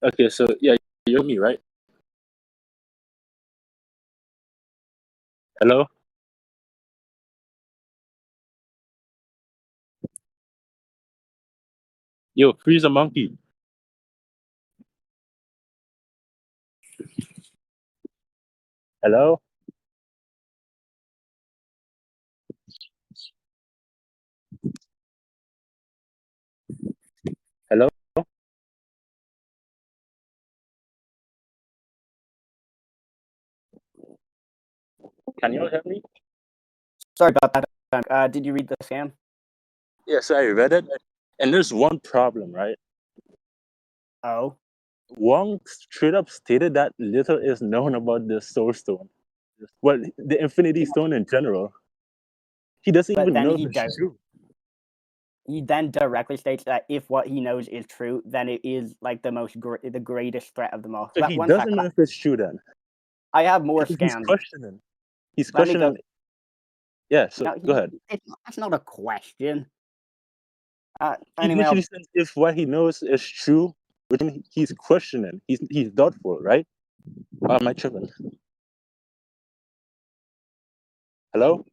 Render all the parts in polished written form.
Okay, so yeah, you're me, right? Hello? Yo, FreezerMonekey. Hello? Hello? Can you all hear me? Sorry about that. Did you read the scam? Yes, I read it. And there's one problem, right? Oh, Wong straight up stated that little is known about the Soul Stone. Well, the Infinity Stone in general. He doesn't but even then know if it's true. he then directly states that if what he knows is true, then it is like the greatest threat of them all. So But he one doesn't second, know if it's true then. I have more Because he's scams. questioning. He's Let me go. questioning. Yeah, so No, go ahead. that's not a question. He Anyway, literally says if what he knows is true, which means he's questioning. He's doubtful, right? Or am I tripping? Hello?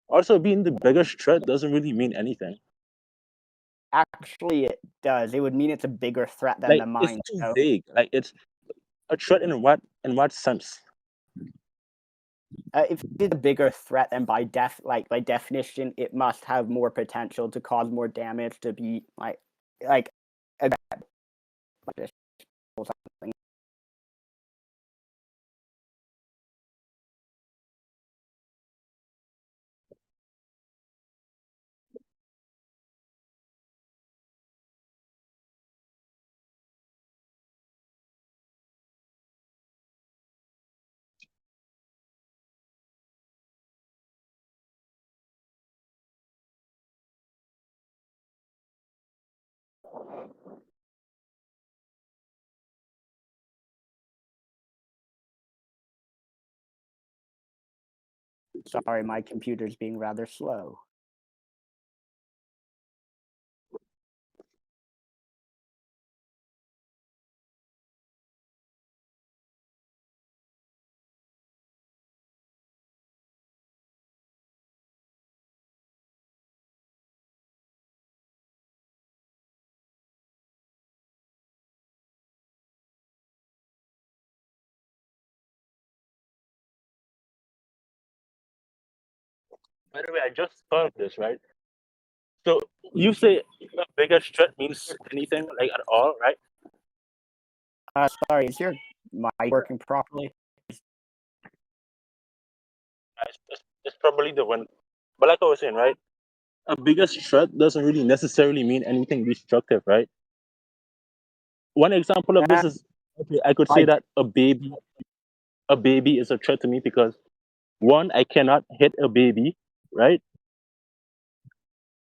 Also, being the biggest threat doesn't really mean anything. actually, it does. It would mean it's a bigger threat than Like the it's mind. too So, vague. Like it's a threat in what sense? if it's a bigger threat, then by definition, it must have more potential to cause more damage, to be like a or something. Sorry, my computer's being rather slow. By the way, I just thought of this, right? So you say the biggest threat means anything, like at all, right? Sorry, is your mic working properly? It's probably the one. But like I was saying, right? A biggest threat doesn't really necessarily mean anything destructive, right? One example of this is okay, I could say I that a baby is a threat to me because one, I cannot hit a baby, right?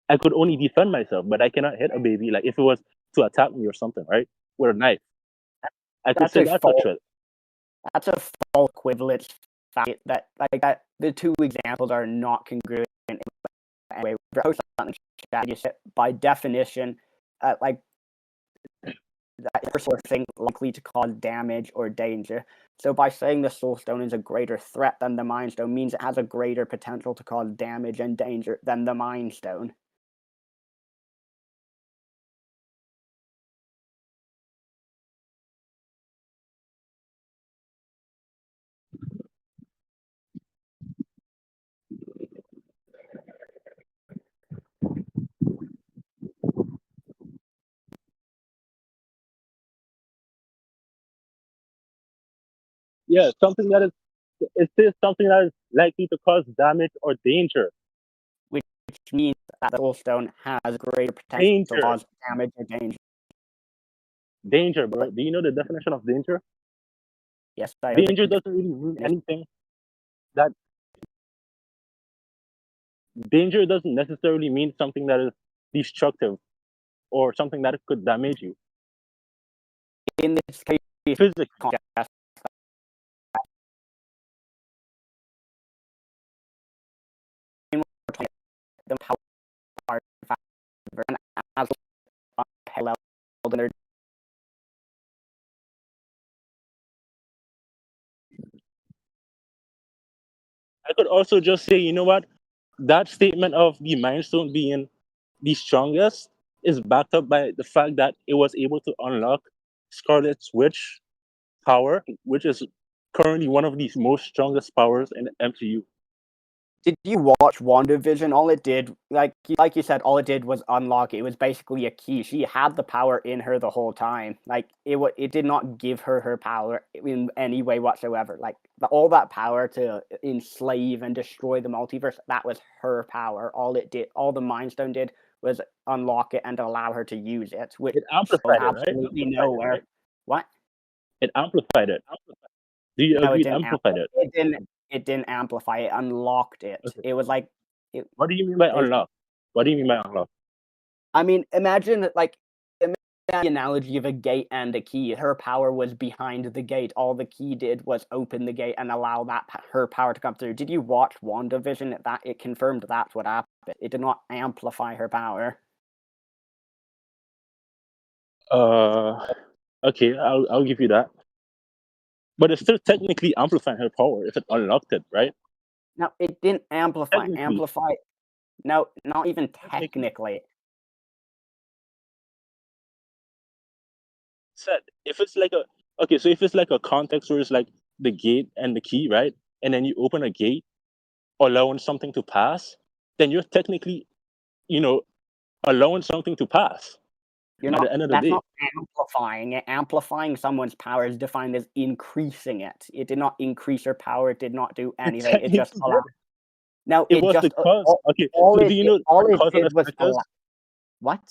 I could only defend myself, but I cannot hit a baby. Like if it was to attack me or something, right? With a knife. I could that's say a that's a false threat. that's a false equivalence fact that the two examples are not congruent in any way. By definition, like that sort of thing likely to cause damage or danger. So by saying the soul stone is a greater threat than the mind stone means it has a greater potential to cause damage and danger than the mind stone. Yeah, something that is it says something that is likely to cause damage or danger. Which means that the soul stone has greater potential to Danger. cause damage or danger. Danger, bro. Do you know the definition of danger? Yes, I know Danger the doesn't really mean anything. That danger doesn't necessarily mean something that is destructive or something that could damage you in this case physically. as parallel in their I could also just say, you know what? That statement of the Mind Stone being the strongest is backed up by the fact that it was able to unlock Scarlet Witch power, which is currently one of the most strongest powers in the MCU. Did you watch WandaVision? All it did, like you said, all it did was unlock it. It was basically a key. She had the power in her the whole time. Like it did not give her power in any way whatsoever. Like all that power to enslave and destroy the multiverse, that was her power. All it did, all the Mind Stone did was unlock it and allow her to use it, which It goes amplified it, right? absolutely nowhere. What? It amplified it. Do you No, agree it it didn't amplified amplify. it? It didn't amplify. It unlocked it. Okay. It was like it. What do you mean by They unlock? What do you mean by unlock? I mean, imagine the analogy of a gate and a key. Her power was behind the gate. All the key did was open the gate and allow her power to come through. Did you watch WandaVision? That it confirmed that's what happened. It did not amplify her power. Okay, I'll give you that. But it's still technically amplifying her power if it unlocked it, right? No, it didn't amplify. Technically, No, not even technically technically. said if it's like a okay, so if it's like a context where it's like the gate and the key, right? And then you open a gate, allowing something to pass, then you're technically, you know, allowing something to pass You're at not. the end of the That's day. not amplifying it. Amplifying someone's power is defined as increasing it. It did not increase her power. It did not do It anything. It just technically allowed. did. No, It it was the just cause. Okay, so do you know all what it cause and did was effect allow. is? What?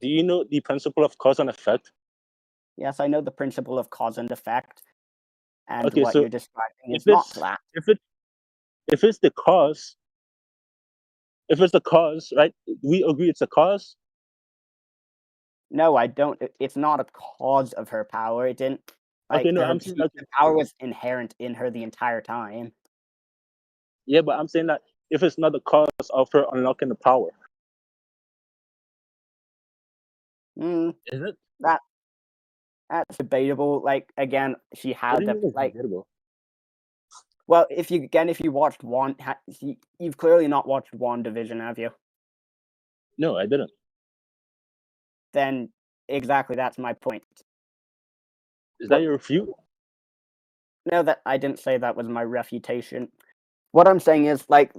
Do you know the principle of cause and effect? Yes, I know the principle of cause and effect, and Okay, what so you're describing if is not it's that. if it if it's the cause, if it's the cause, right? We agree it's a cause. No, I don't. It's not a cause of her power. It didn't Okay, like no, her. I'm saying okay, The power was inherent in her the entire time. yeah, but I'm saying that if it's not the cause of her unlocking the power, Mm, is it? that that's debatable. Like again, she What do had you the mean it's like. debatable? Well, if you watched you've clearly not watched WandaVision, have you? No, I didn't. Then exactly that's my point. Is that What? your refute? No, that I didn't say that was my refutation. What I'm saying is like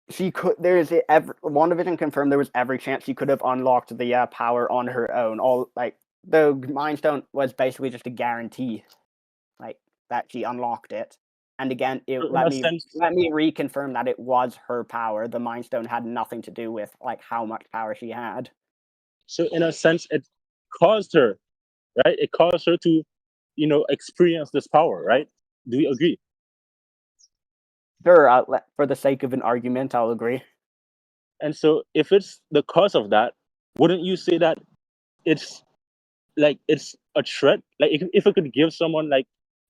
she could. WandaVision confirmed there was every chance she could have unlocked the power on her own. All like the Mind Stone was basically just a guarantee, like that she unlocked it. And again, So in a sense, let me reconfirm that it was her power. The Mind Stone had nothing to do with like how much power she had. it caused her, right? It caused her to, experience this power, right? Do we agree? Sure, for the sake of an argument, I'll agree. And so, if it's the cause of that, wouldn't you say that it's it's a threat? Like, if it could give someone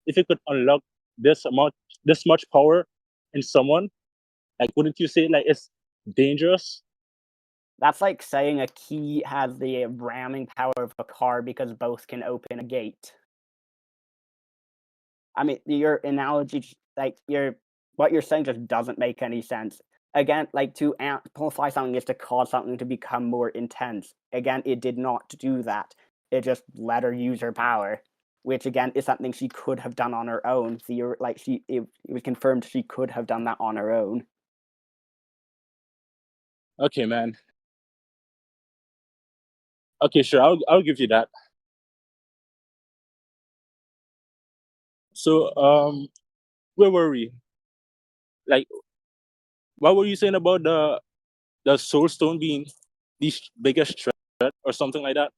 if it could unlock this amount, this much power in someone, like, wouldn't you say it's dangerous? That's like saying a key has the ramming power of a car because both can open a gate. I mean, your analogy, like what you're saying, just doesn't make any sense. Again, like to amplify something is to cause something to become more intense. Again, it did not do that. It just let her use her power, which again is something she could have done on her own. It was confirmed she could have done that on her own. Okay, man. Okay, sure. I'll give you that. So, where were we? Like, what were you saying about the Soul Stone being the biggest threat or something like that?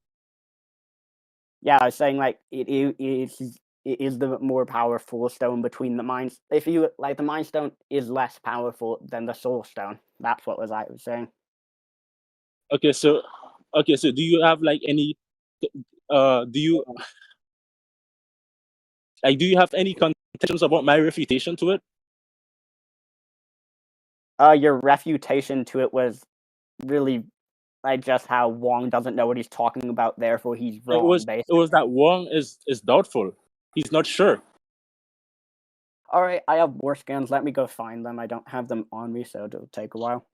Yeah, I was saying like it is the more powerful stone between the minds. If you like, the Mind Stone is less powerful than the Soul Stone. That's what I was saying. Okay, so do you have any do you have any contentions about my refutation to it? Your refutation to it was really like just how Wong doesn't know what he's talking about, therefore he's It wrong, was basically. that Wong is doubtful. He's not sure. Alright, I have more scans. Let me go find them. I don't have them on me, so it'll take a while.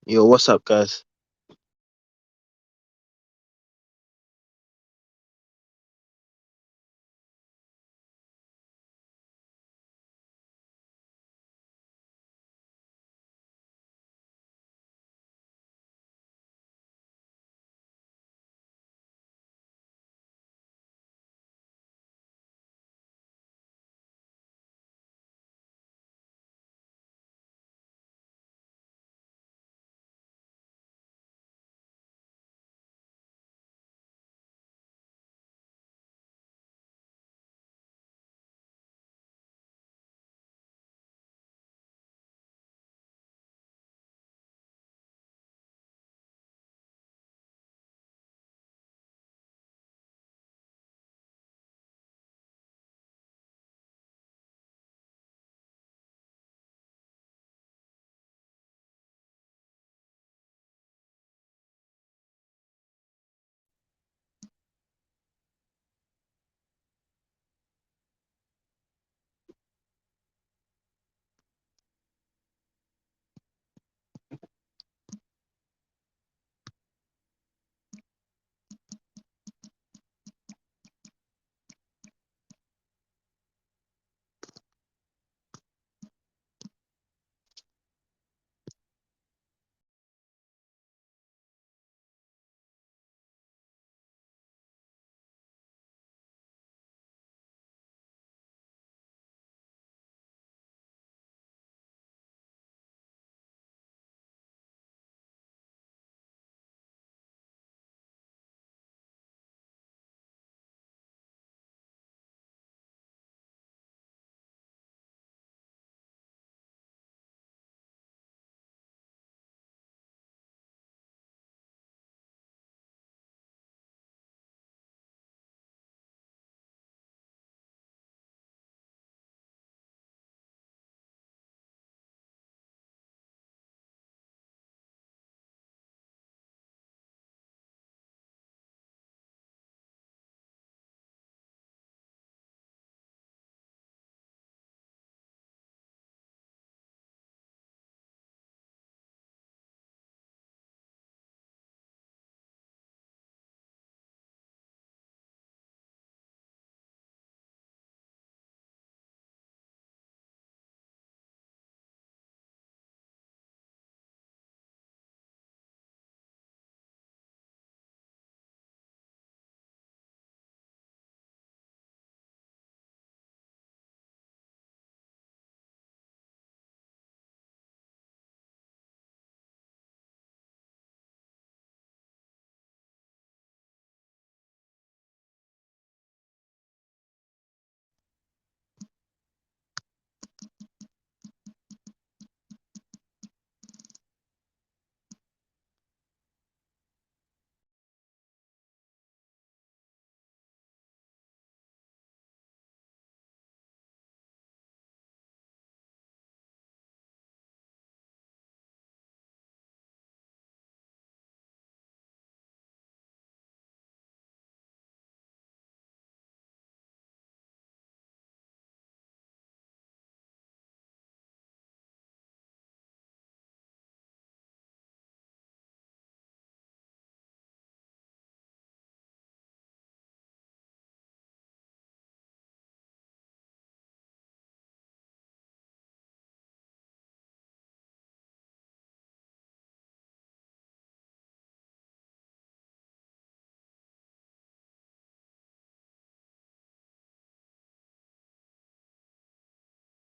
Yo, what's up, guys?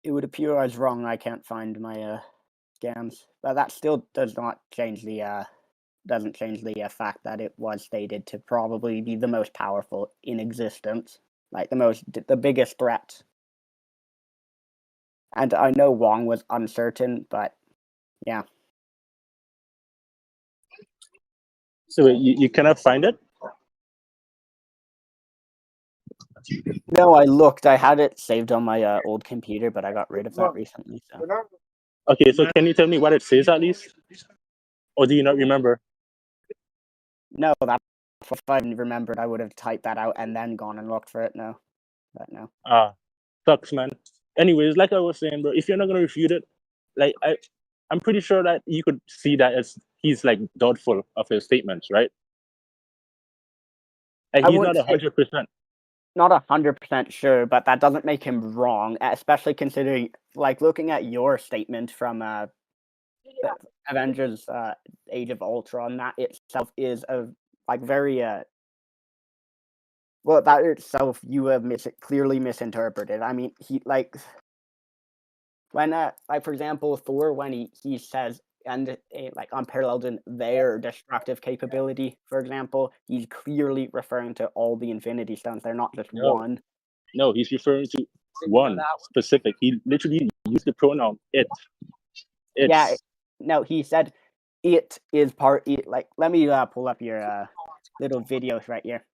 It would appear I was wrong. I can't find my scans, but that still does not change the doesn't change the fact that it was stated to probably be the most powerful in existence, like the biggest threat. And I know Wong was uncertain, but yeah. So wait, you cannot find it? No, I looked. I had it saved on my old computer, but I got rid of that recently. So. Okay, so can you tell me what it says at least? Or do you not remember? No, that if I remembered, I would have typed that out and then gone and looked for it. No, but no. Sucks, man. Anyways, like I was saying, bro, if you're not gonna refute it, like I'm pretty sure that you could see that as he's like doubtful of his statements, right? Like I he's not wouldn't say 100%. not 100% sure, but that doesn't make him wrong, especially considering, like, looking at your statement from Avengers Age of Ultron, that itself is a like very well, that itself you have clearly misinterpreted. I mean, he like when like for example Thor, when he says and like unparalleled in their destructive capability, for example, he's clearly referring to all the Infinity Stones. They're not just one. No, he's referring to one specific. He literally used the pronoun it. It's, Yeah, no, he said it is part. Like, let me pull up your little videos right here.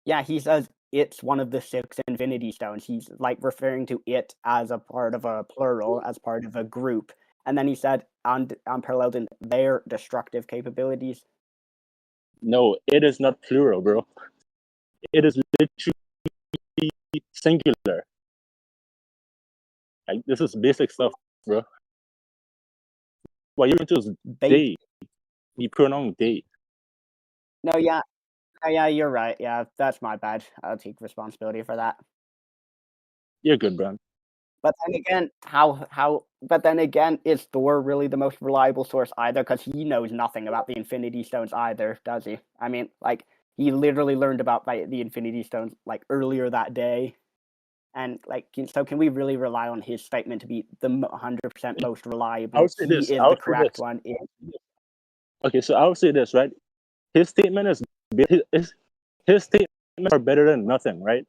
Yeah, he says it's one of the 6 Infinity Stones. He's like referring to it as a part of a plural, as part of a group. And then he said unparalleled in their destructive capabilities. no, it is not plural, bro. It is literally singular. Like this is basic stuff, bro. What you're into is they. The pronoun they. No, yeah. Yeah, you're right. Yeah, that's my bad. I'll take responsibility for that. You're good, bro. But then again, but then again, is Thor really the most reliable source either? Because he knows nothing about the Infinity Stones either, does he? I mean, like, he literally learned about the Infinity Stones, like, earlier that day. And, like, so can we really rely on his statement to be the 100% most reliable? I would say He this. is I the would say correct this. one. Okay, so I would say this, right? His statement is his statements are better than nothing, right?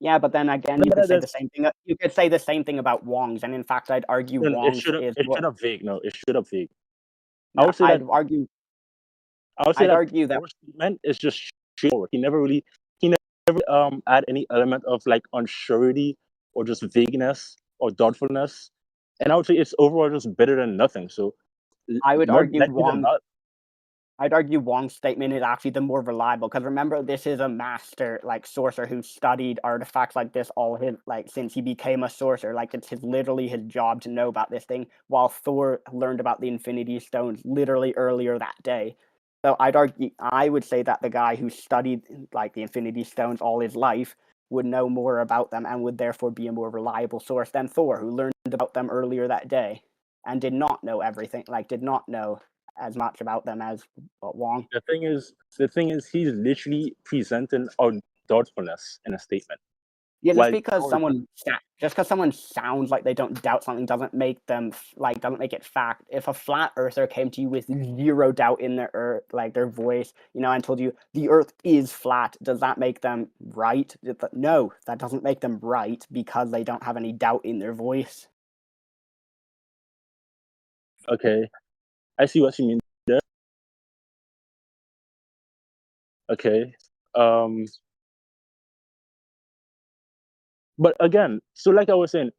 Yeah, but then again, you But could say that's- the same thing. You could say the same thing about Wong's, and in fact, I'd argue no, it Wong's should have is it what. should have vague. No, it should have vague. I No, would say that I'd argue. I would say I'd that argue that Thor's statement is just straightforward. He never add any element of like unsurety or just vagueness or doubtfulness. And I would say it's overall just better than nothing. So I would more argue likely than not, I'd argue Wong's statement is actually the more reliable because remember, this is a master like sorcerer who studied artifacts like this all his like since he became a sorcerer. Like it's literally his job to know about this thing. While Thor learned about the Infinity Stones literally earlier that day. So I would say that the guy who studied like the Infinity Stones all his life would know more about them and would therefore be a more reliable source than Thor, who learned about them earlier that day and did not know everything. Like did not know as much about them as Wong. the thing is, he's literally presenting doubtfulness in a statement. Yeah, While just because someone sounds like they don't doubt something doesn't make them doesn't make it fact. If a flat earther came to you with zero doubt in their their voice, and told you the Earth is flat, does that make them right? No, that doesn't make them right because they don't have any doubt in their voice. Okay, I see what you mean there. Okay, but again, so like I was saying,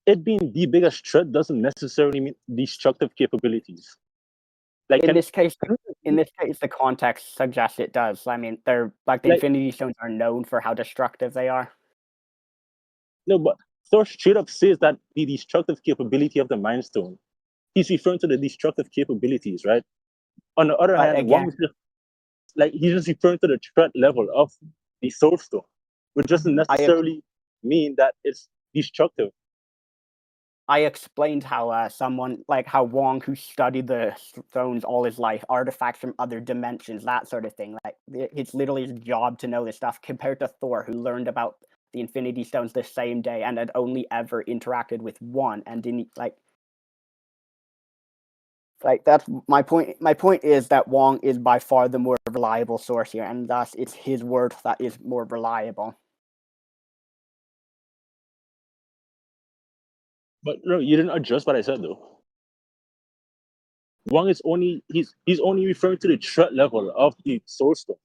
it being the biggest threat doesn't necessarily mean destructive capabilities. Like in this case, the context suggests it does. I mean, they're like the Infinity Stones are known for how destructive they are. No, but Thor straight up says that the destructive capability of the Mind Stone. He's referring to the destructive capabilities, right? On the other hand, Again, Wong is just he's just referring to the threat level of the Soul Stone, which doesn't necessarily mean that it's destructive. I explained how someone how Wong, who studied the stones all his life, artifacts from other dimensions, that sort of thing. Like it's literally his job to know this stuff, compared to Thor, who learned about the Infinity Stones the same day and had only ever interacted with one and didn't that's my point. My point is that Wong is by far the more reliable source here, and thus it's his word that is more reliable. But no, you didn't address what I said though. Wang is only he's only referring to the threat level of the source stone,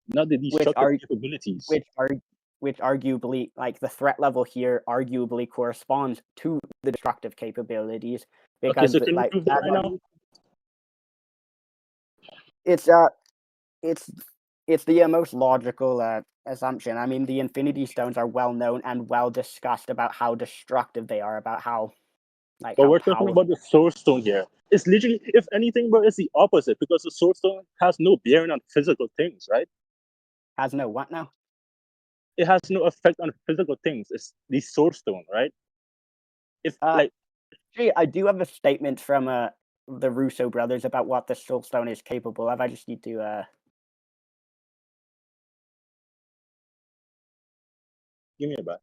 not the destructive capabilities. Which arguably, the threat level here arguably corresponds to the destructive capabilities, because Okay, so can you prove that right now? It's the most logical assumption. I mean, the Infinity Stones are well known and well discussed about how destructive they are, about how But how we're talking about the source stone here. It's literally, if anything, bro, it's the opposite, because the source stone has no bearing on physical things, right? Has no what now? It has no effect on physical things. It's the source stone, right? If Actually, I do have a statement from the Russo brothers about what the source stone is capable of. I just need to give me a back.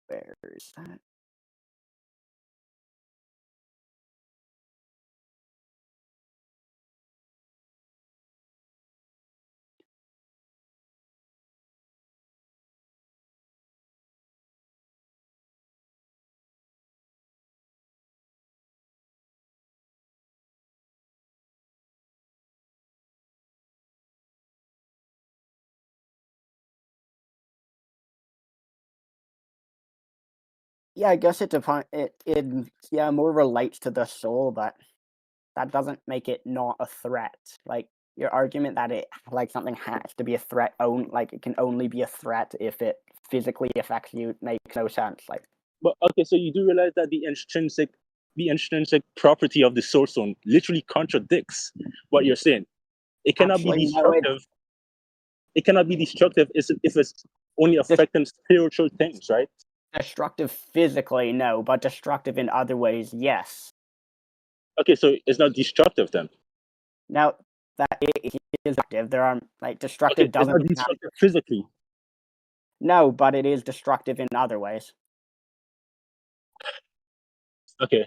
Where is that? Yeah, I guess it more relates to the soul, but that doesn't make it not a threat. Like your argument that something has to be a threat, it can only be a threat if it physically affects you, makes no sense. But okay, so you do realize that the intrinsic property of the source stone literally contradicts what you're saying. It cannot be destructive. It cannot be destructive if it's only affecting spiritual things, right? Destructive physically, no, but destructive in other ways, yes. Okay, so it's not destructive then. Now that it is destructive, there are destructive okay, doesn't it's not destructive physically. No, but it is destructive in other ways. Okay.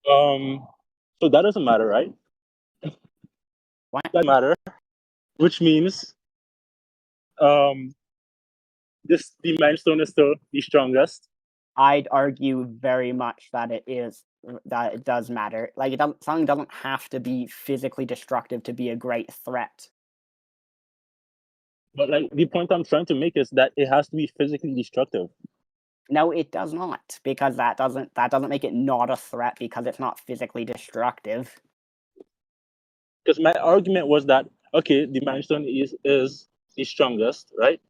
So that doesn't matter, right? What? That matter, which means the Mind Stone is still the strongest. I'd argue very much that it does matter. Something doesn't have to be physically destructive to be a great threat. But the point I'm trying to make is that it has to be physically destructive. No, it does not, because that doesn't make it not a threat because it's not physically destructive. Because my argument was that okay, the Mind Stone is the strongest, right?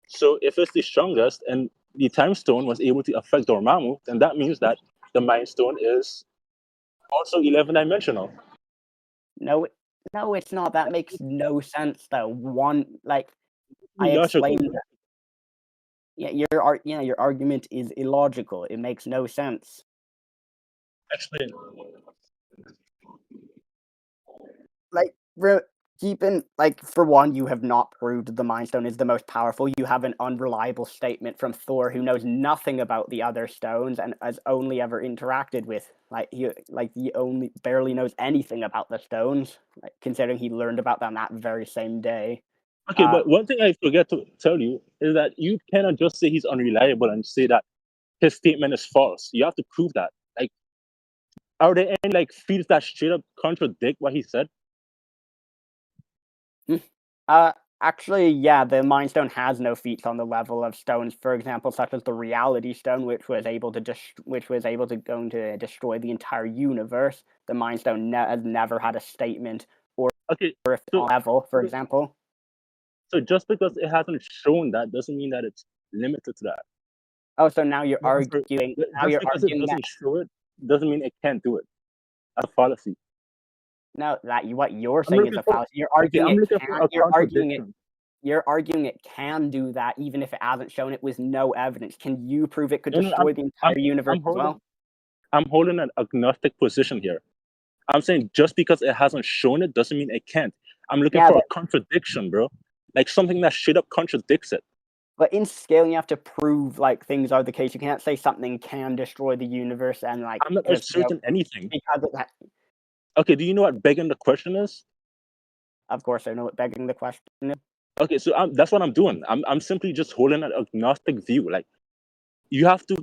So if it's the strongest and the Time Stone was able to affect Dormammu, then that means that the Mind Stone is also 11-dimensional. No, it's not. That makes no sense, though. I explained. Yeah, your argument is illogical. It makes no sense. Explain. For one, you have not proved the Mind Stone is the most powerful. You have an unreliable statement from Thor, who knows nothing about the other stones and has only ever interacted with he only barely knows anything about the stones, considering he learned about them that very same day. Okay, but one thing I forget to tell you is that you cannot just say he's unreliable and say that his statement is false. You have to prove that. Are there any feats that straight up contradict what he said? Actually, yeah, the Mind Stone has no feats on the level of stones. For example, such as the Reality Stone, which was able to destroy the entire universe. The Mind Stone has never had a statement or level, for example. So just because it hasn't shown that doesn't mean that it's limited to that. Oh, so now you're arguing. Just because it doesn't show it doesn't mean it can't do it. That's a fallacy. No, what you're I'm saying is looking a for fallacy. You're okay. arguing I'm it looking can. for a contradiction. You're arguing it can do that, even if it hasn't shown it with no evidence. Can you prove it could No, no, destroy the entire universe as well? I'm holding an agnostic position here. I'm saying just because it hasn't shown it doesn't mean it can't. I'm looking Yeah, for a contradiction, bro. Like something that straight up contradicts it. but in scaling, you have to prove like things are the case. You can't say something can destroy the universe and like I'm not just asserting anything. because of that. Okay, do you know what begging the question is? Of course, I know what begging the question is. Okay, so that's what I'm doing. I'm simply just holding an agnostic view. Like you have to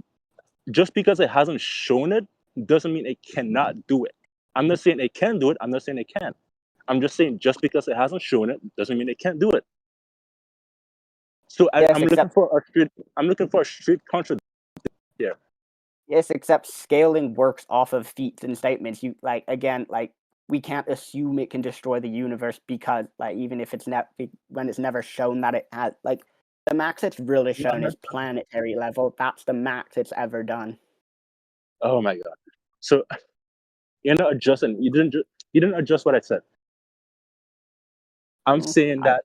just because it hasn't shown it doesn't mean it cannot do it. I'm not saying it can do it. I'm not saying it can. I'm just saying just because it hasn't shown it doesn't mean it can't do it. So Yes, I'm looking for a straight. I'm looking for a straight contradiction here. Yes, except scaling works off of feats and statements. You like again, like we can't assume it can destroy the universe because like even if it's when it's never shown that it has like the max it's really shown is planetary level. That's the max it's ever done. Oh my god! So you're not adjusting. You didn't adjust what I said. I'm saying that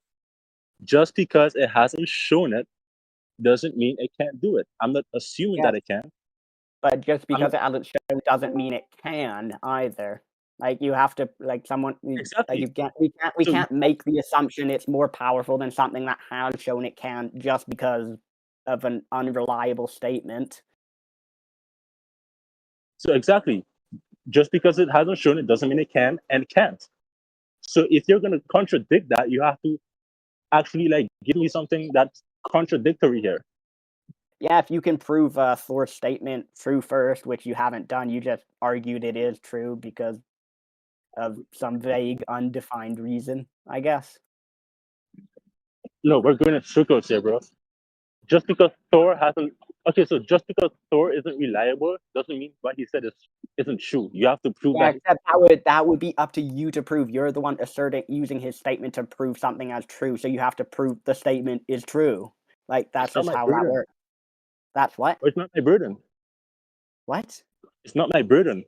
just because it hasn't shown it doesn't mean it can't do it. I'm not assuming that it can. But just because it hasn't shown doesn't mean it can either. Like you have to like someone Exactly. like we can't make the assumption it's more powerful than something that has shown it can just because of an unreliable statement. So exactly, just because it hasn't shown it doesn't mean it can and can't. So if you're gonna contradict that, you have to actually like give me something that's contradictory here. Yeah, if you can prove Thor's statement true first, which you haven't done, you just argued it is true because of some vague, undefined reason, I guess. No, we're going in circles here, bro. Just because Thor hasn't so just because Thor isn't reliable doesn't mean what he said isn't true. You have to prove Yeah, that. except that would be up to you to prove. You're the one using his statement to prove something as true, so you have to prove the statement is true. Like that's It's not just my how that burden. works. That's what? It's not my burden. What? It's not my burden.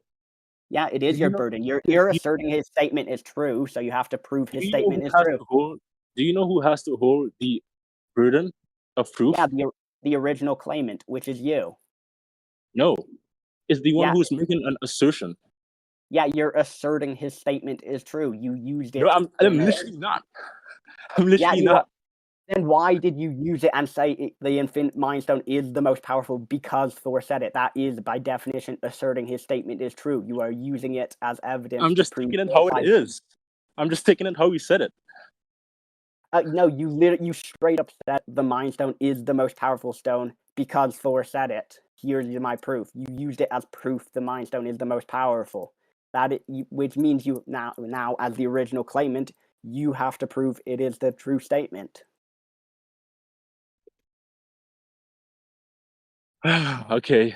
Yeah, it is your burden. You're asserting his statement is true, so you have to prove his statement is true. Do you know who has to hold the burden of proof? Yeah, the original claimant, which is you. No, it's the one Yeah. who's making an assertion. Yeah, you're asserting his statement is true. You used it. No, I'm literally not. I'm literally not. Then why did you use it and say the Infinite Mind Stone is the most powerful because Thor said it? That is, by definition, asserting his statement is true. You are using it as evidence. I'm just taking it how it is. I'm just taking it how he said it. No, you straight up said the Mind Stone is the most powerful stone because Thor said it. Here's my proof. You used it as proof the Mind Stone is the most powerful. Which means you now as the original claimant, you have to prove it is the true statement. Okay.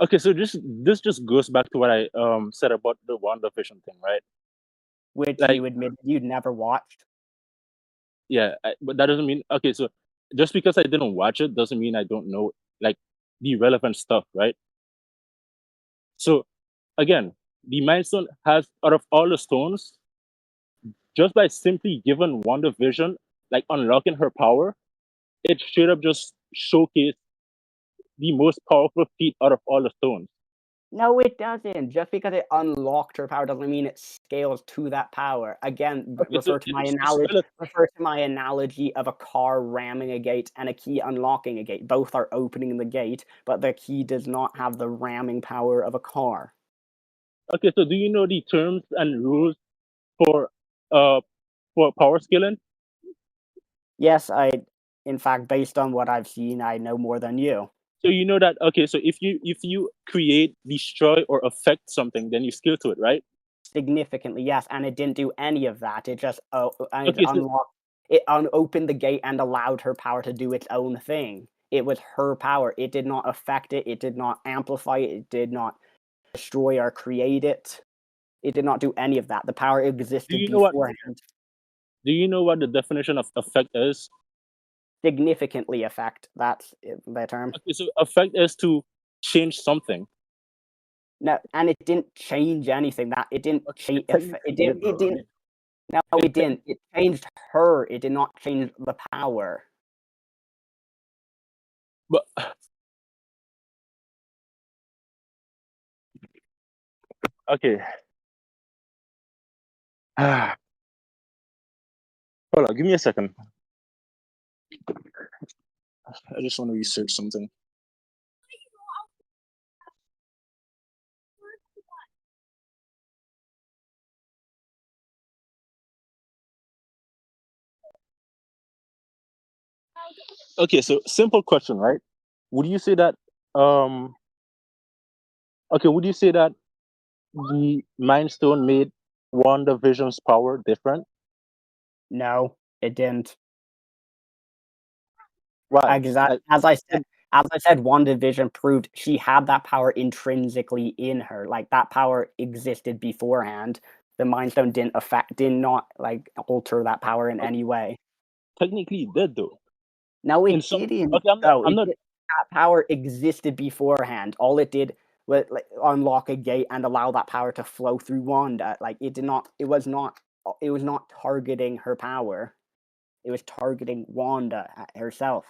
Okay, so this just goes back to what I said about the WandaVision thing, right? Which you admitted you'd never watched. Yeah, but that doesn't mean okay. So just because I didn't watch it doesn't mean I don't know like the relevant stuff, right? So again, the Mind Stone has out of all the stones, just by simply giving WandaVision like unlocking her power, it straight up just showcased the most powerful feat out of all the stones. No, it doesn't. Just because it unlocked her power doesn't mean it scales to that power. Again, refer to my analogy of a car ramming a gate and a key unlocking a gate. Both are opening the gate, but the key does not have the ramming power of a car. Okay, so do you know the terms and rules for power scaling? Yes, in fact, based on what I've seen, I know more than you. So you know that so if you create, destroy, or affect something, then you scale to it, right? Significantly, yes, and it didn't do any of that. It just unlocked. It opened the gate and allowed her power to do its own thing. It was her power. It did not affect it. It did not amplify it. It did not destroy or create it. It did not do any of that. The power existed beforehand. Do you know what the definition of affect is? Significantly affect. That's the term. Okay, so affect is to changed something. No, and it didn't change anything. That it didn't change. It didn't. It didn't. No, it didn't. It changed her. It did not change the power. But okay. Hold on, give me a second. I just want to research something. Okay, so simple question, right? Would you say that would you say that the Mind Stone made WandaVision's power different? No, it didn't. Why? As I said, WandaVision proved she had that power intrinsically in her. Like that power existed beforehand. The Mind Stone did not like alter that power in any way. Technically, it did though. No, it some- didn't. okay, I'm not. That power existed beforehand. All it did was like, unlock a gate and allow that power to flow through Wanda. Like it did not. It was not targeting her power. It was targeting Wanda herself.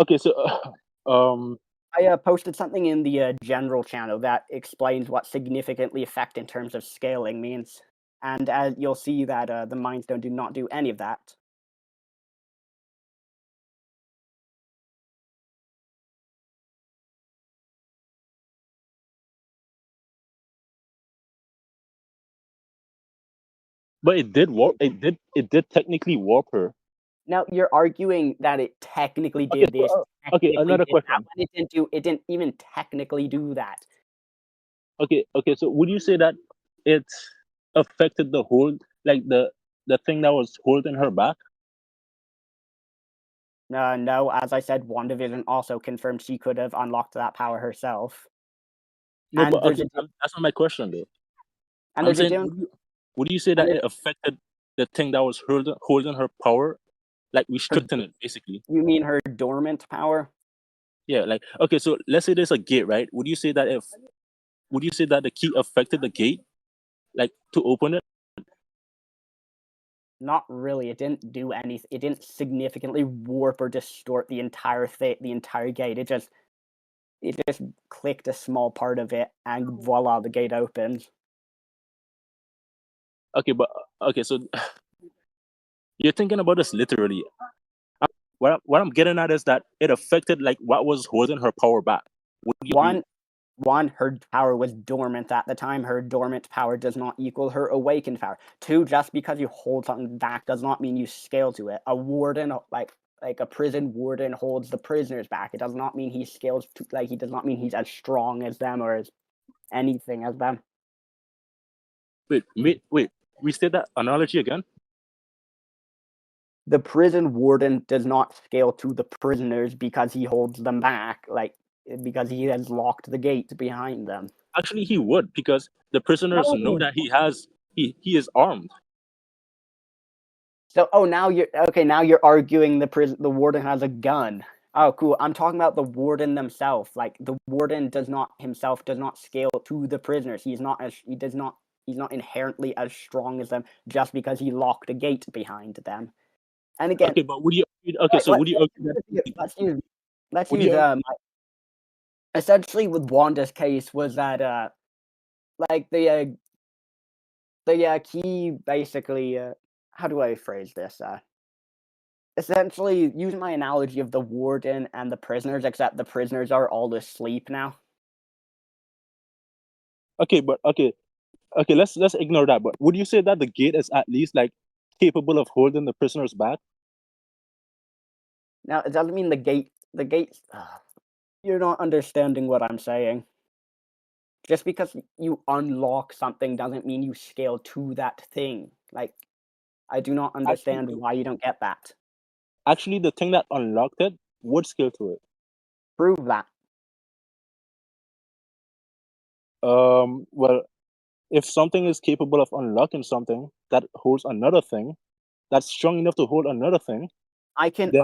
Okay, so I posted something in the general channel that explains what significantly affect in terms of scaling means, and as you'll see that the Mind Stone do not do any of that. but it did warp. It did technically warp her. Now you're arguing that it technically Okay, did this. okay, another question. It didn't do. It didn't even technically do that. Okay, so would you say that it affected the hold, like the thing that was holding her back? No, as I said, WandaVision also confirmed she could have unlocked that power herself. No, And but there's okay, that's not my question though. and I'm there's a saying, difference. would you say that it affected the thing that was holding her power, like restricting it, basically? You mean her dormant power? Yeah, like okay, so let's say there's a gate, right? Would you say that the key affected the gate, like to open it? Not really. It didn't do anything. It didn't significantly warp or distort the entire thing, the entire gate. It just clicked a small part of it, and voila, the gate opens. Okay, but okay, so you're thinking about this literally. What I'm getting at is that it affected like what was holding her power back. Would you agree? One, her power was dormant at the time. Her dormant power does not equal her awakened power. Two, just because you hold something back does not mean you scale to it. A warden, like a prison warden, holds the prisoners back. It does not mean he scales to, like, he does not mean he's as strong as them or as anything as them. Wait. Restate that analogy again. The prison warden does not scale to the prisoners because he holds them back, like because he has locked the gate behind them. Actually, he would, because the prisoners know that he is armed. So, now you're arguing the warden has a gun. Oh, cool. I'm talking about the warden themselves. Like the warden does not scale to the prisoners. He's not inherently as strong as them just because he locked a gate behind them. And again, okay, but would you? Okay, so would you? Let's use essentially with Wanda's case was that like the key basically how do I phrase this? Essentially, use my analogy of the warden and the prisoners, except the prisoners are all asleep now. Okay, but okay. Let's ignore that. But would you say that the gate is at least like capable of holding the prisoners back? Now, it doesn't mean the gate. You're not understanding what I'm saying. Just because you unlock something doesn't mean you scale to that thing. Like, I do not understand why you don't get that. Actually, the thing that unlocked it would scale to it. Prove that. Well, if something is capable of unlocking something that holds another thing, that's strong enough to hold another thing, I can then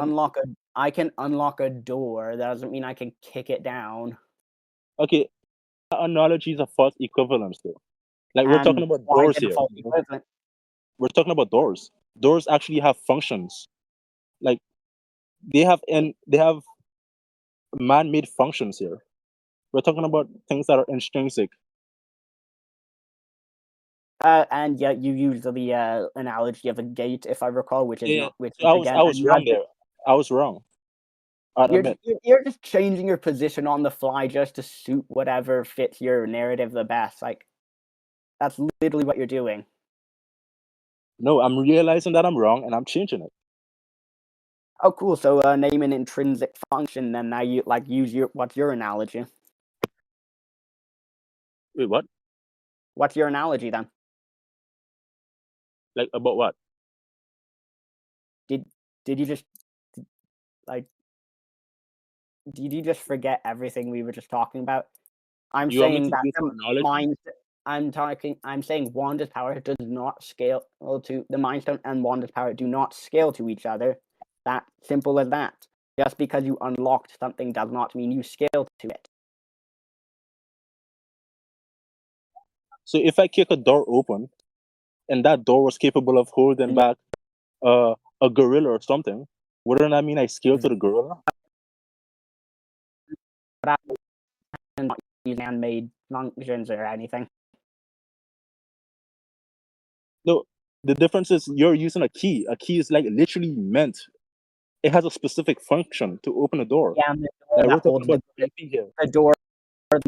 unlock a door. That doesn't mean I can kick it down. okay, that analogy is a false equivalence though. Like we're talking And about why doors did a here. false equivalent? We're talking about doors. Doors actually have functions. Like they have man-made functions here. We're talking about things that are intrinsic. And yet you use the analogy of a gate, if I recall, which is Yeah. not, which So is I again was wrong there. I was wrong. I admit. you're just changing your position on the fly just to suit whatever fits your narrative the best. Like that's literally what you're doing. No, I'm realizing that I'm wrong and I'm changing it. Oh, cool. So name an intrinsic function. Then now you like use what's your analogy? Wait, what? What's your analogy then? Like about what? Did you just like did you just forget everything we were just talking about? I'm You want me saying to that use an analogy? I'm saying Wanda's power does not scale to the Mind Stone, and Wanda's power do not scale to each other. That simple as that. Just because you unlocked something does not mean you scale to it. So if I kick a door open and that door was capable of holding back a gorilla or something, wouldn't that mean I scale to the gorilla? But I'm not using man-made functions or anything. No, the difference is you're using a key. A key is like literally meant. It has a specific function to open a door. Yeah, and the door Like we're that talking holds about safety here. the door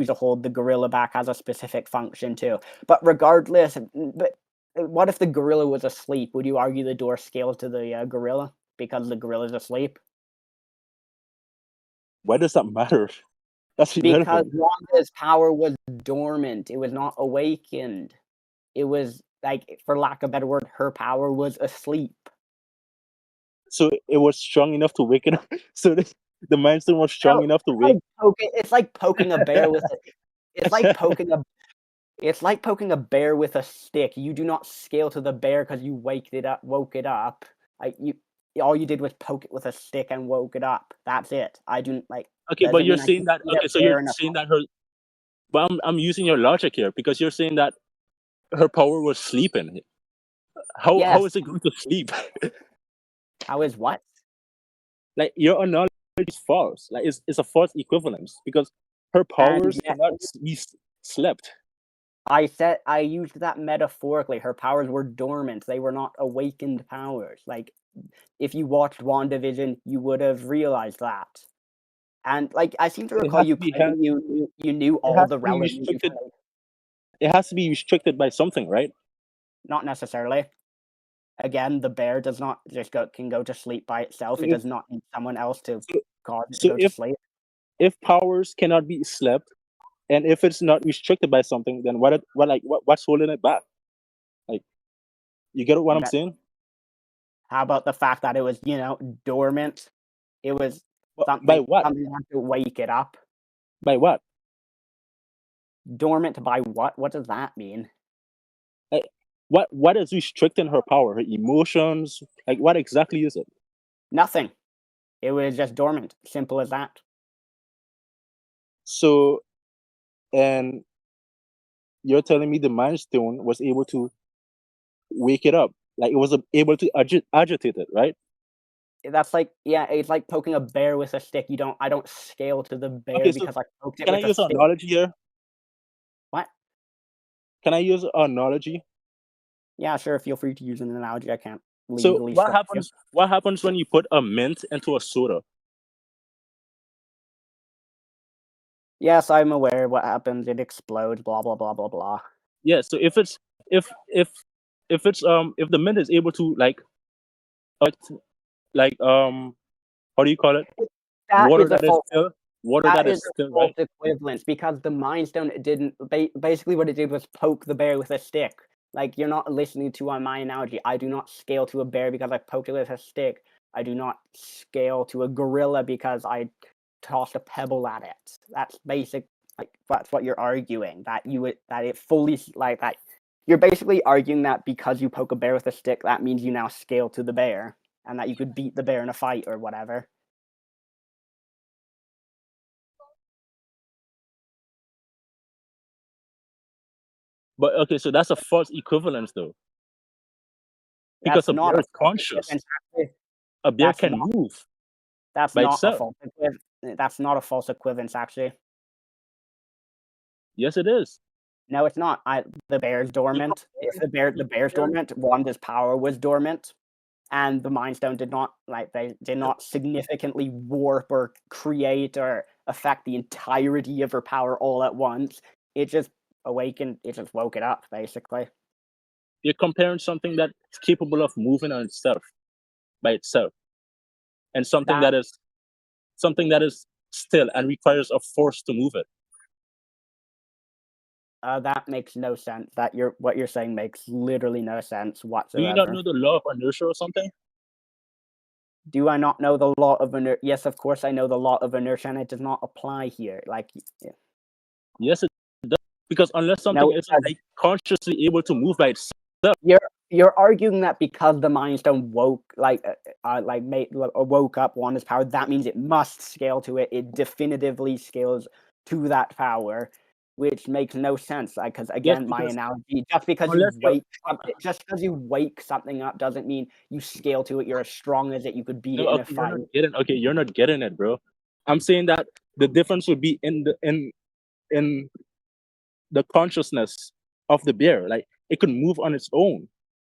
to hold the gorilla back has a specific function too. But regardless, but what if the gorilla was asleep? Would you argue the door scales to the gorilla because the gorilla's asleep? Why does that matter? That's Because irrelevant. Wanda's power was dormant. It was not awakened. It was like, for lack of a better word, her power was asleep. So it was strong enough to wake it up. So the Mind Stone was strong No, enough to wake. it's like poking a bear with a it's like poking a it's like poking a bear with a stick. You do not scale to the bear because you woke it up. Like all you did was poke it with a stick and woke it up. That's it. I do like Okay, but doesn't you're mean I saying can that. eat a Okay, so you're bear in a saying that her. But I'm using your logic here because you're saying that her power was sleeping. How yes. is it going to sleep? How is what? Like your analogy is false. Like it's a false equivalence because her powers Yeah, cannot be slept. I said I used that metaphorically. Her powers were dormant. They were not awakened powers. Like if you watched WandaVision, you would have realized that. And like I seem to It recall has you to be claiming you knew it all has the to be relevant restricted. information. It has to be restricted by something, right? Not necessarily. Again, the bear does not just can go to sleep by itself. So It if does not need someone else to so, cause it to so go to sleep. if powers cannot be slept, and if it's not restricted by something, then what's holding it back? Like you get what I'm That, saying? how about the fact that it was, dormant? It was By something what? something had to wake it up. By what? Dormant by what? What does that mean? Like, what is restricting her power? Her emotions? Like what exactly is it? Nothing. It was just dormant. Simple as that. So, and you're telling me the Mind Stone was able to wake it up, like it was able to agitate it, right? That's like, yeah, it's like poking a bear with a stick. I don't scale to the bear Okay, so because I poked it can I with a use an stick. analogy here? What? Can I use an analogy? Yeah, sure. Feel free to use an analogy. I can't So legally stop you. what happens when you put a mint into a soda? Yes, I'm aware what happens. It explodes. Blah blah blah blah blah. Yeah, so if if the mint is able to act- like how do you call it, That water is a that is false. still water That that is is a still, false right? equivalence because the Mind Stone didn't. Basically, what it did was poke the bear with a stick. Like you're not listening to my analogy. I do not scale to a bear because I poked it with a stick. I do not scale to a gorilla because I tossed a pebble at it. That's basic. Like that's what you're arguing. That it fully like that. You're basically arguing that because you poke a bear with a stick, that means you now scale to the bear, and that you could beat the bear in a fight or whatever. But okay, so that's a false equivalence though, because That's a not bear a is false conscious. equivalence. Actually. A bear That's can not. move That's by not a itself. false equivalence. That's not a false equivalence, actually. Yes, it is. No, it's not. The bear's dormant. If the bear's dormant, Wanda's power was dormant, and the Mind Stone did not they did not significantly warp or create or affect the entirety of her power all at once. It just awakened. It just woke it up, basically. You're comparing something that's capable of moving on itself by itself, and something that is still and requires a force to move it. That makes no sense. What you're saying makes literally no sense Do whatsoever. you not know the law of inertia or something? Do I not know the law of inertia? Yes, of course I know the law of inertia, and it does not apply here. Yes, it does. Because unless something isn't consciously able to move by itself, you're arguing that because the Mind Stone woke up Wanda's power, that means it must scale to it. It definitively scales to that power, which makes no sense. Because again, my analogy: just because you wake something up doesn't mean you scale to it. You're as strong as it. You could beat it in a fight. You're not getting it, bro. I'm saying that the difference would be in the consciousness of the bear. Like it could move on its own,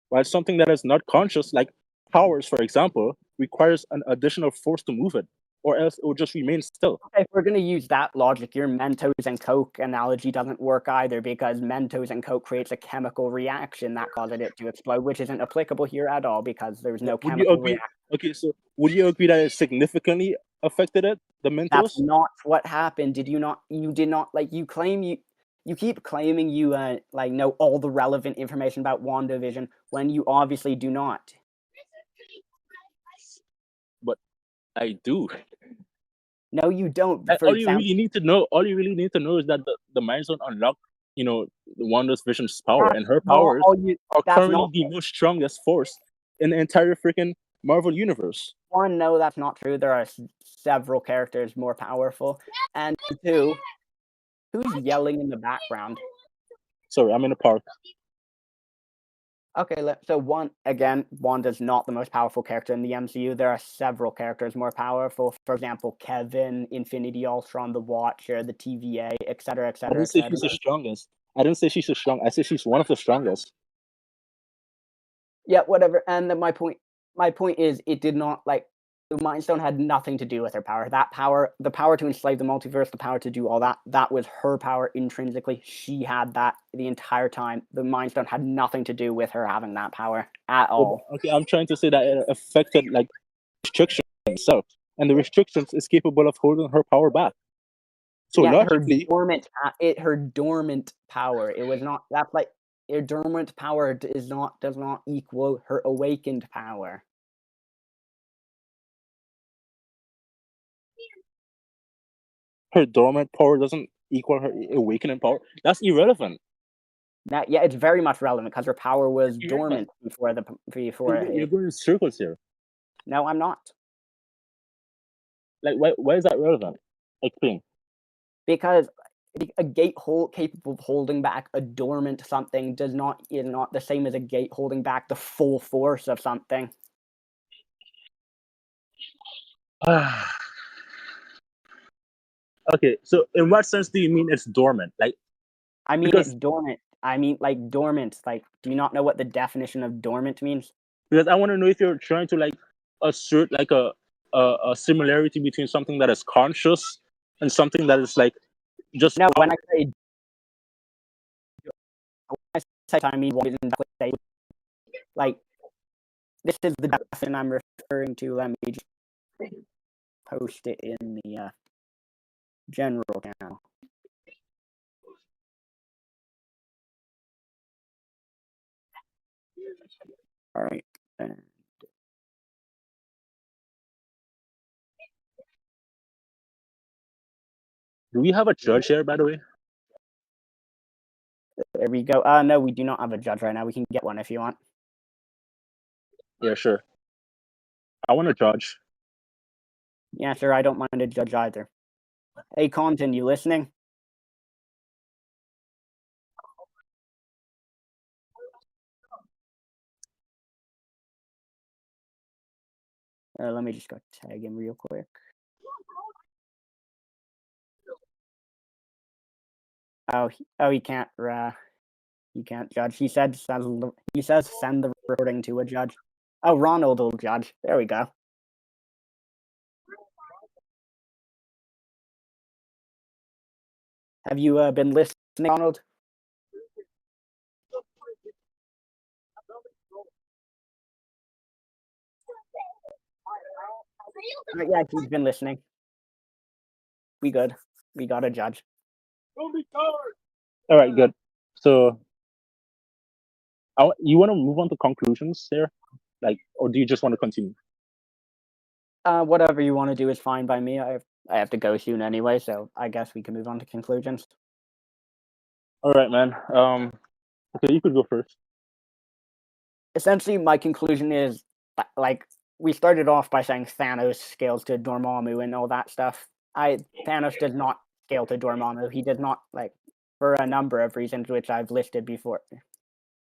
while something that is not conscious, like powers, for example, requires an additional force to move it, or else it will just remain still. Okay, if we're going to use that logic, your Mentos and Coke analogy doesn't work either, because Mentos and Coke creates a chemical reaction that causes it to explode, which isn't applicable here at all because there's no chemical reaction. Okay, so would you agree that it significantly affected it, the Mentos? That's not what happened. You did not, you claim you keep claiming you know all the relevant information about WandaVision when you obviously do not. But I do. No, you don't. All you really need to know is that the Mind Stone unlocked, Wanda's Vision's power, and her powers are currently the most strongest force in the entire freaking Marvel universe. One, no, that's not true. There are several characters more powerful, and two, who's yelling in the background? Sorry, I'm in the park. Okay, so Wanda's not the most powerful character in the MCU. There are several characters more powerful. For example, Kevin, Infinity Ultron, the Watcher, the TVA, etc., etc. I didn't say she's the strongest. I didn't say she's the strong. I said she's one of the strongest. Yeah, whatever. And then my point is, it did not the Mind Stone had nothing to do with her power. That power, the power to enslave the multiverse, the power to do all that was her power intrinsically. She had that the entire time. The Mind Stone had nothing to do with her having that power at all. Okay, I'm trying to say that it affected restrictions itself, and the restrictions is capable of holding her power back. So yeah, logically, her dormant power. It was not her dormant power does not equal her awakened power. Her dormant power doesn't equal her awakening power. That's irrelevant. Yeah, it's very much relevant because her power was dormant before. You're going in circles here. No, I'm not. Why is that relevant? Explain. Because a gate capable of holding back a dormant something is not the same as a gate holding back the full force of something. Okay, so in what sense do you mean it's dormant? I mean, it's dormant. I mean, dormant. Do you not know what the definition of dormant means? Because I want to know if you're trying to assert a similarity between something that is conscious and something that is just. No, when I say I mean what is this is the definition I'm referring to. Let me just post it in the general channel. All right. Do we have a judge here, by the way? There we go. No, we do not have a judge right now. We can get one if you want. Yeah, sure. I want to judge. Yeah, sure. I don't mind to judge either. Hey, Compton, you listening? Let me just go tag him real quick. He can't. He can't judge. He says send the recording to a judge. Oh, Ronald will judge. There we go. Have you been listening, Ronald? Yeah, he's been listening. We good. We got a judge. All right, good. So, you want to move on to conclusions there, like, or do you just want to continue? Whatever you want to do is fine by me. I have to go soon anyway, so I guess we can move on to conclusions. All right, man. Okay, you could go first. Essentially, my conclusion is like we started off by saying Thanos scales to Dormammu and all that stuff. Thanos does not scale to Dormammu. He does not, like, for a number of reasons which I've listed before.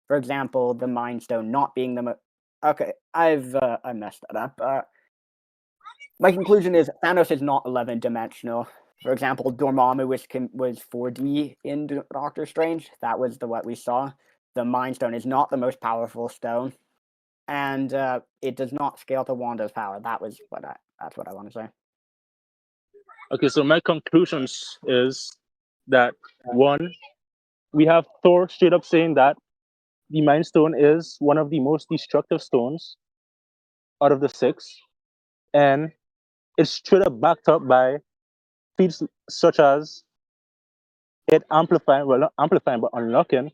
For example, the Mind Stone not being the okay. I messed that up. My conclusion is Thanos is not 11-dimensional. For example, Dormammu was 4D in Doctor Strange. That was what we saw. The Mind Stone is not the most powerful stone, and it does not scale to Wanda's power. That's what I want to say. Okay, so my conclusions is that one, we have Thor straight up saying that the Mind Stone is one of the most destructive stones out of the six, and it's straight up backed up by feats such as it amplifying, well, not amplifying, but unlocking,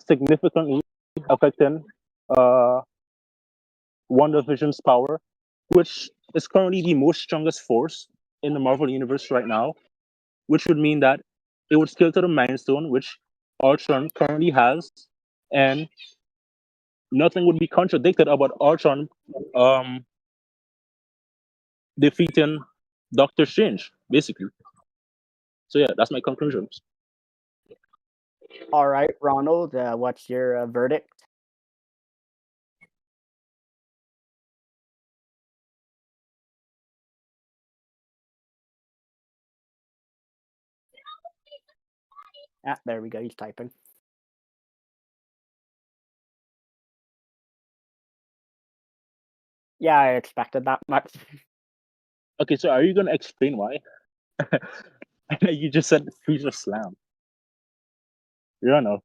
significantly affecting uh, WandaVision's power, which is currently the most strongest force in the Marvel Universe right now, which would mean that it would scale to the Mind Stone, which Ultron currently has, and nothing would be contradicted about Ultron defeating Doctor Strange, basically. So yeah, that's my conclusions. All right, Ronald, what's your verdict? Ah, there we go. He's typing. Yeah, I expected that much. Okay, so are you gonna explain why? You just said Freezer Slam. You don't know.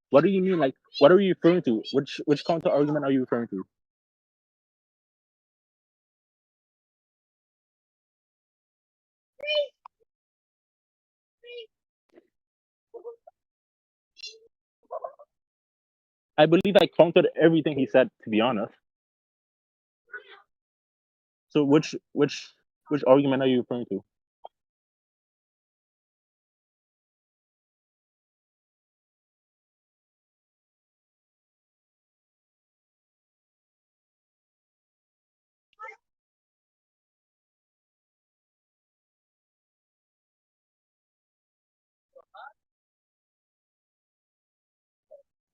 What do you mean? Like, what are you referring to? Which counter argument are you referring to? I believe I countered everything he said. To be honest. So which argument are you referring to?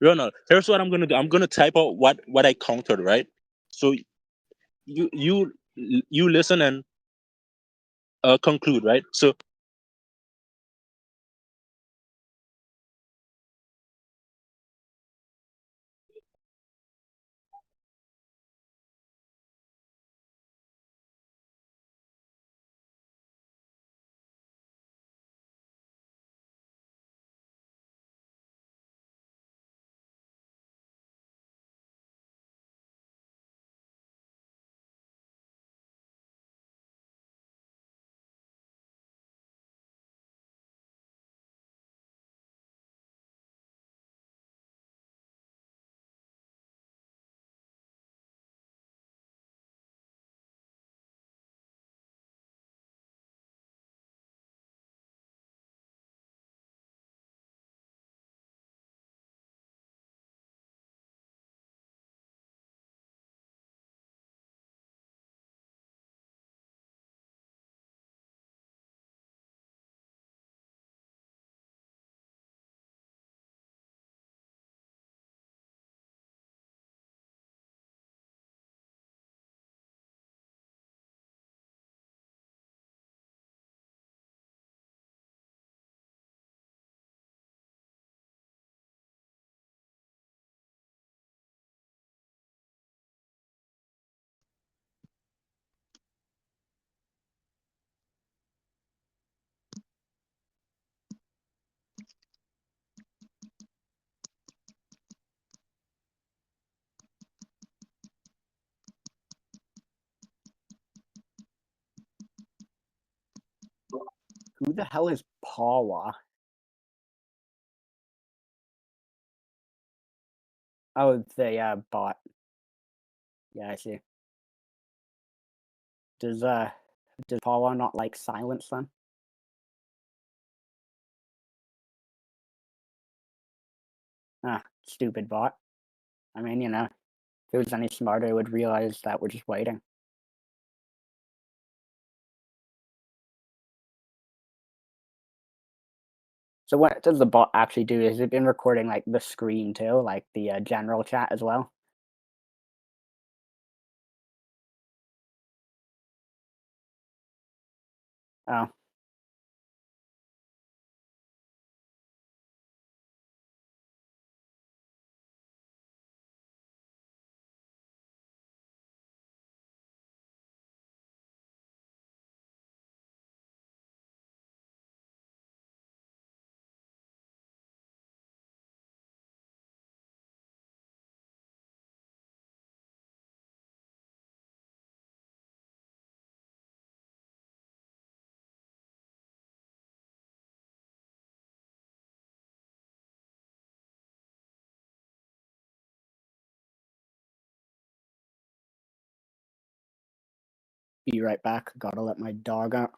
Ronald, here's what I'm gonna do. I'm gonna type out what I countered, right? So you listen and conclude, right? So Who the hell is Pawa? Oh, the bot. Yeah, I see. Does Pawa not like silence then? Ah, stupid bot. I mean, you know, if it was any smarter, it would realize that we're just waiting. So what does the bot actually do? Has it been recording like the screen too, like the general chat as well? Oh. Be right back. Gotta let my dog out.